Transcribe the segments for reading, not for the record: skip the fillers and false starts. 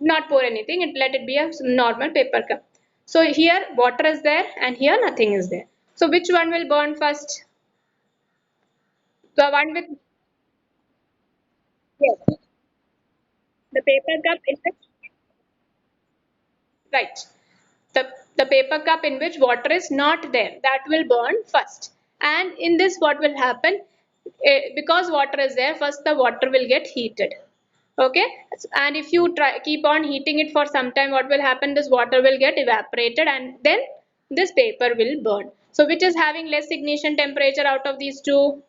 not pour anything, let it be a normal paper cup. So here water is there and here nothing is there. So which one will burn first? The one with, yes, the paper cup in which, right, the the paper cup in which water is not there, that will burn first. And in this what will happen, because water is there, first the water will get heated. Okay, and if you try keep on heating it for some time, what will happen, this water will get evaporated and then this paper will burn. So which is having less ignition temperature out of these two?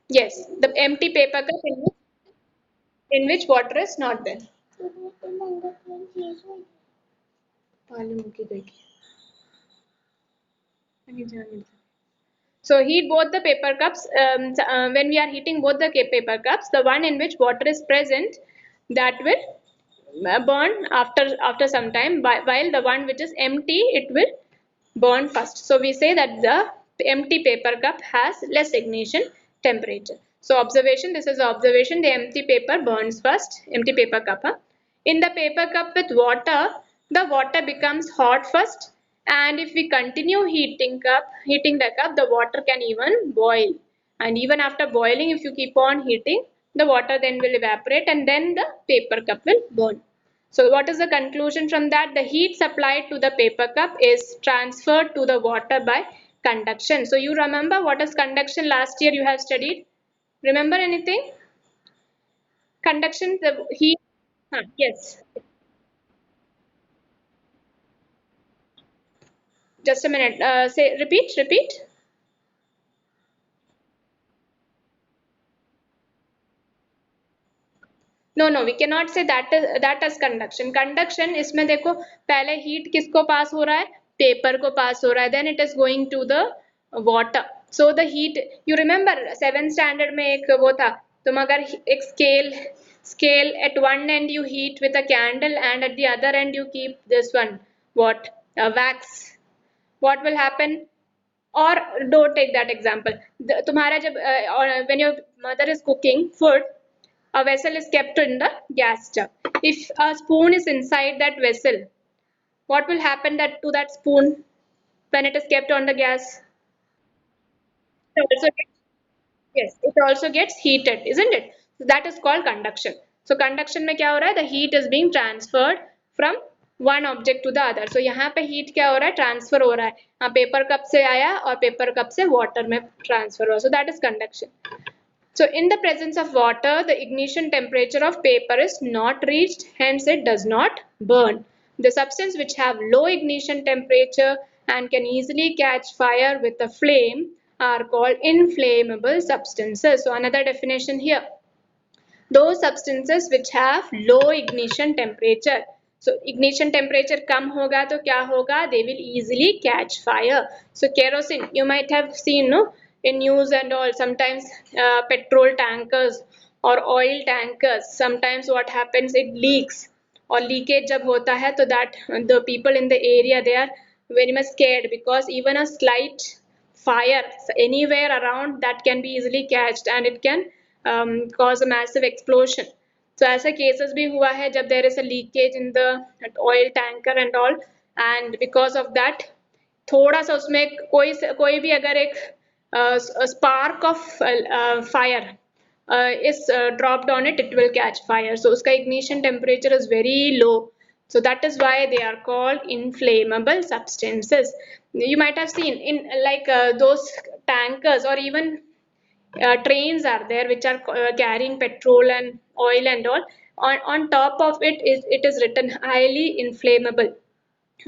Yes, the empty paper cup in which water is not there. So heat both the paper cups. When we are heating both the paper cups, the one in which water is present, that will burn after some time, while the one which is empty, it will burn first. So we say that the empty paper cup has less ignition temperature. So observation, this is the observation, the empty paper burns first, empty paper cup. Huh? In the paper cup with water, the water becomes hot first, and if we continue heating the cup, the water can even boil. And even after boiling, if you keep on heating, the water then will evaporate and then the paper cup will burn. So what is the conclusion from that? The heat supplied to the paper cup is transferred to the water by conduction. So you remember what is conduction, last year you have studied? Remember anything? Conduction, the heat. Yes. Just a minute. Say, repeat. No, we cannot say that as conduction. Conduction इसमें देखो पहले heat किसको pass हो रहा है, paper को pass हो रहा है, then it is going to the water. So the heat, you remember 7th standard में एक वो था, तुम अगर एक scale at one end you heat with a candle and at the other end you keep this one, what, wax, what will happen? Or don't take that example. तुम्हारा जब or when your mother is cooking food, a vessel is kept in the gas stove. If a spoon is inside that vessel, what will happen that to that spoon when it is kept on the gas? It also gets, yes, it also gets heated, isn't it? So that is called conduction. So conduction में क्या हो रहा है? The heat is being transferred from one object to the other. So यहाँ पे heat क्या हो रहा है? Transfer हो रहा है. हाँ paper cup से आया और paper cup से water में transfer हुआ. So that is conduction. So in the presence of water, the ignition temperature of paper is not reached, hence it does not burn. The substance which have low ignition temperature and can easily catch fire with a flame are called inflammable substances. So another definition here. Those substances which have low ignition temperature. So ignition temperature कम होगा तो क्या होगा? They will easily catch fire. So kerosene, you might have seen, no, in news and all. Sometimes petrol tankers or oil tankers. Sometimes what happens? It leaks or leakage जब होता है तो that the people in the area, they are very much scared, because even a slight fire anywhere around, that can be easily catched and it can cause a massive explosion. So ऐसे cases भी हुआ है जब there is a leakage in the oil tanker and all, and because of that थोड़ा सा उसमें कोई भी अगर एक spark of fire is dropped on it, it will catch fire. So uska ignition temperature is very low. So that is why they are called inflammable substances. You might have seen in like those tankers or even trains are there which are carrying petrol and oil and all. On top of it is written highly inflammable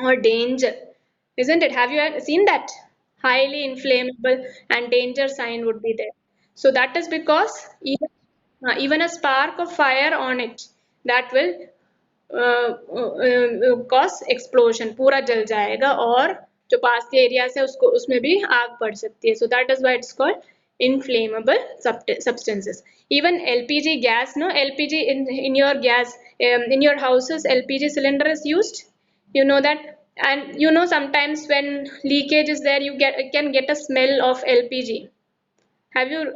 or danger, isn't it? Have you seen that? Highly inflammable and danger sign would be there. So that is because even a spark of fire on it, that will cause explosion, पूरा जल जाएगा और जो पास के areas है उसको उसमें भी आग पड़ सकती है. So that is why it's called inflammable substances. Even LPG gas, no, LPG in your gas, in your houses LPG cylinder is used, you know that. And you know sometimes when leakage is there, you can get a smell of LPG. Have you,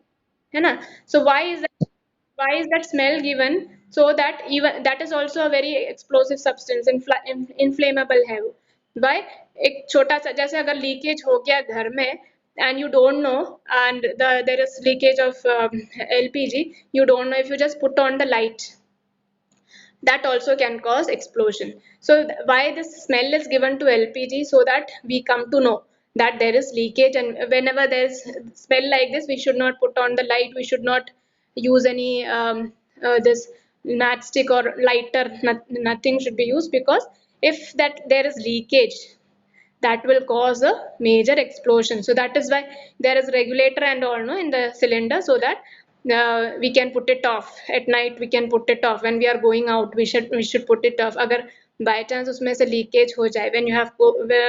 है ना? So why is that? why is that smell given? So that even that is also a very explosive substance, inflammable है वो. Why? एक छोटा सा जैसे अगर leakage हो गया घर में and you don't know, and there is leakage of LPG, you don't know, if you just put on the light, that also can cause explosion. So why this smell is given to LPG? So that we come to know that there is leakage, and whenever there is smell like this, we should not put on the light, we should not use any this matchstick or lighter, nothing should be used, because if that there is leakage, that will cause a major explosion. So that is why there is regulator and all no in the cylinder, so that we can put it off at night, we can put it off when we are going out, we should put it off. अगर by chance उसमें से leakage हो जाए, when you have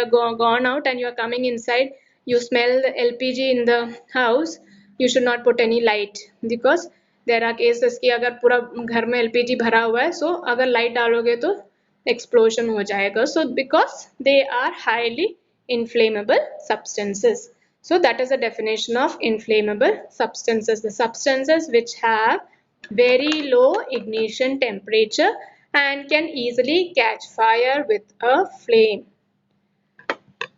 gone out and you are coming inside, you smell the LPG in the house, you should not put any light, because there are cases कि अगर पूरा घर में LPG भरा हुआ है, so अगर light डालोगे तो explosion हो जाएगा. So because they are highly inflammable substances. So that is the definition of inflammable substances, the substances which have very low ignition temperature and can easily catch fire with a flame.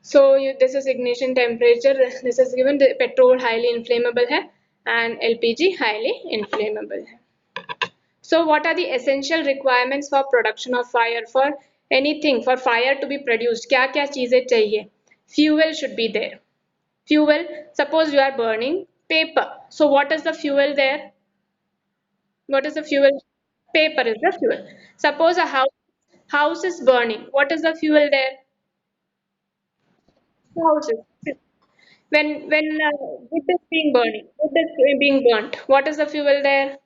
So this is ignition temperature, this is given, the petrol highly inflammable है and LPG highly inflammable है. So what are the essential requirements for production of fire? For anything, for fire to be produced, क्या क्या चीजें चाहिए? Fuel should be there. Fuel, suppose you are burning paper. So what is the fuel there? What is the fuel? Paper is the fuel. Suppose a house is burning. What is the fuel there? Houses. When wood is being burning, wood is being burnt. What is the fuel there?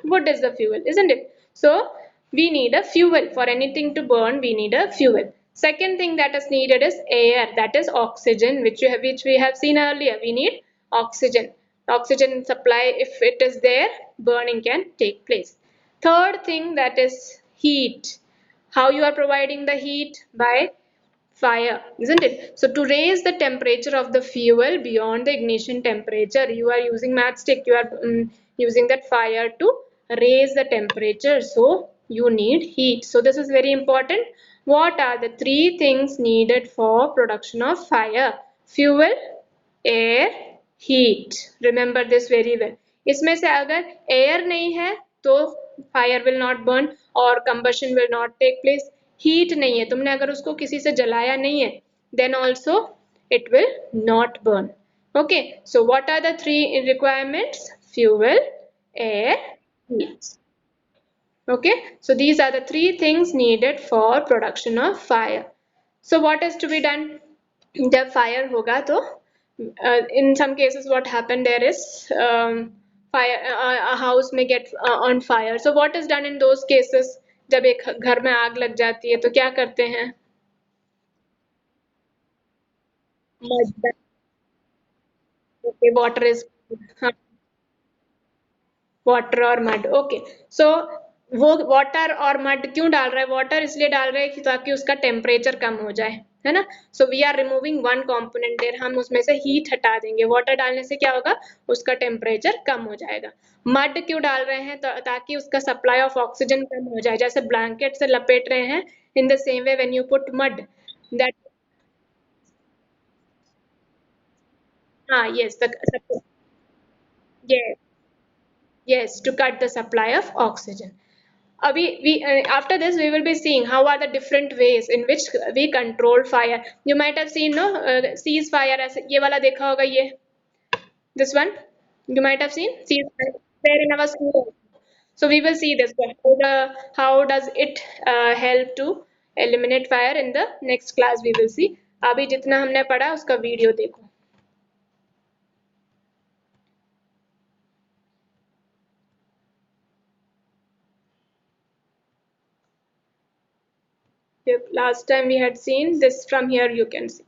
Wood is the fuel, isn't it? So we need a fuel. For anything to burn, we need a fuel. Second thing that is needed is air, that is oxygen, which we have seen earlier. We need oxygen. Oxygen supply, if it is there, burning can take place. Third thing, that is heat. How you are providing the heat? By fire, isn't it? So to raise the temperature of the fuel beyond the ignition temperature, you are using matchstick, you are using that fire to raise the temperature, so you need heat. So this is very important. What are the three things needed for production of fire? Fuel, air, heat. Remember this very well. इसमें से अगर air नहीं है तो fire will not burn or combustion will not take place. Heat नहीं है, तुमने अगर उसको किसी से जलाया नहीं है, then also it will not burn. Okay, so what are the three requirements? Fuel, air, heat. Okay, so these are the three things needed for production of fire. So what is to be done? जब fire होगा तो in some cases what happened there is fire, a house may get on fire. So what is done in those cases? जब एक घर में आग लग जाती है तो क्या करते हैं? Mud. Okay, water is हाँ, वाटर और मड. ओके, सो वो वाटर और मड क्यों डाल रहा है? वाटर इसलिए डाल रहे हैं कि ताकि उसका टेम्परेचर कम हो जाए, है ना? So we are removing one component there, हम उसमें से हीट हटा देंगे. वाटर डालने से क्या होगा? उसका टेम्परेचर कम हो जाएगा. मड क्यों डाल रहे हैं? ताकि उसका सप्लाई ऑफ ऑक्सीजन कम हो जाए. जैसे ब्लैंकेट से लपेट रहे हैं, in the same way when you put mud, that, हाँ, yes, yes, to cut the supply of oxygen. We after this we will be seeing how are the different ways in which we control fire. You might have seen no ceasefire, ऐसे ये वाला देखा होगा ये, this one you might have seen ceasefire there in our school. So we will see this one. How does it help to eliminate fire in the next class we will see. अभी जितना हमने पढ़ा उसका video देखो. Last time we had seen this, from here you can see.